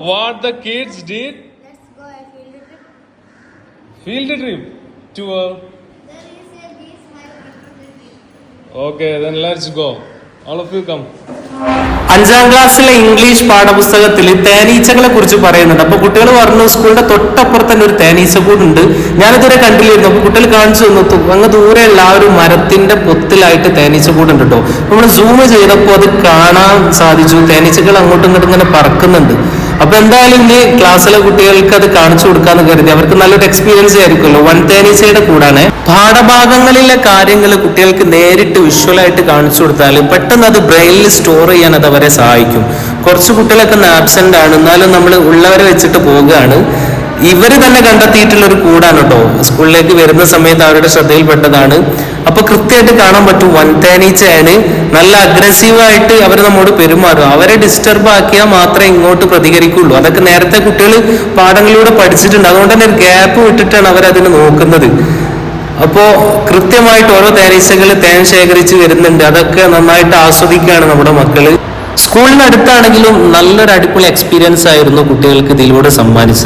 what the kids did? Let's go a field trip. Field trip to There is a beach my favorite. Okay, then let's go. All of you come. 5ാം ക്ലാസ്സിലെ English പാഠപുസ്തകത്തിൽ തേനീച്ചകളെ കുറിച്ച് പറയുന്നുണ്ട്. അപ്പൊ കുട്ടികൾ പറഞ്ഞു സ്കൂളിന്റെ തൊട്ടപ്പുറത്ത് തന്നെ ഒരു തേനീച്ച കൂടുണ്ട്, ഞാനിതുവരെ കണ്ടില്ലായിരുന്നു. അപ്പൊ കുട്ടികൾ കാണിച്ചു തന്നു, അങ്ങ് ദൂരെയുള്ള ആ ഒരു മരത്തിന്റെ പൊത്തിലായിട്ട് തേനീച്ച കൂടുണ്ട് കേട്ടോ. നമ്മൾ സൂം ചെയ്തപ്പോൾ അത് കാണാൻ സാധിച്ചു, തേനീച്ചകൾ അങ്ങോട്ടും ഇങ്ങോട്ടും ഇങ്ങനെ പറക്കുന്നുണ്ട്. അപ്പൊ എന്തായാലും ഇനി ക്ലാസ്സിലെ കുട്ടികൾക്ക് അത് കാണിച്ചു കൊടുക്കാന്ന് കരുതി, അവർക്ക് നല്ലൊരു എക്സ്പീരിയൻസ് ആയിരിക്കുമല്ലോ. വൻ തേനീച്ചയുടെ കൂടാണ്. പാഠഭാഗങ്ങളിലെ കാര്യങ്ങൾ കുട്ടികൾക്ക് നേരിട്ട് വിഷ്വലായിട്ട് കാണിച്ചു കൊടുത്താൽ പെട്ടെന്ന് അത് ബ്രെയിനിൽ സ്റ്റോർ ചെയ്യാൻ അത് അവരെ സഹായിക്കും. കുറച്ച് കുട്ടികളൊക്കെ ആബ്സെന്റ് ആണ്, എന്നാലും നമ്മൾ ഉള്ളവരെ വെച്ചിട്ട് പോവുകയാണ്. ഇവര് തന്നെ കണ്ടെത്തിയിട്ടുള്ള ഒരു കൂടാണ് കേട്ടോ. സ്കൂളിലേക്ക് വരുന്ന സമയത്ത് അവരുടെ ശ്രദ്ധയിൽപ്പെട്ടതാണ്. അപ്പൊ കൃത്യമായിട്ട് കാണാൻ പറ്റും വൻ തേനീച്ചയാണ്. നല്ല അഗ്രസീവായിട്ട് അവർ നമ്മോട് പെരുമാറും. അവരെ ഡിസ്റ്റർബ് ആക്കിയാൽ മാത്രമേ ഇങ്ങോട്ട് പ്രതികരിക്കുള്ളൂ. അതൊക്കെ നേരത്തെ കുട്ടികൾ പാഠങ്ങളിലൂടെ പഠിച്ചിട്ടുണ്ട്. അതുകൊണ്ട് തന്നെ ഒരു ഗ്യാപ്പ് വിട്ടിട്ടാണ് അവരതിന് നോക്കുന്നത്. അപ്പോ കൃത്യമായിട്ട് ഓരോ തേനീച്ചകൾ തേൻ ശേഖരിച്ച് വരുന്നുണ്ട്. അതൊക്കെ നന്നായിട്ട് ആസ്വദിക്കുകയാണ് നമ്മുടെ മക്കള്. സ്കൂളിനടുത്താണെങ്കിലും നല്ലൊരു അടിപൊളി എക്സ്പീരിയൻസ് ആയിരുന്നു കുട്ടികൾക്ക് ഇതിലൂടെ സമ്മാനിച്ചത്.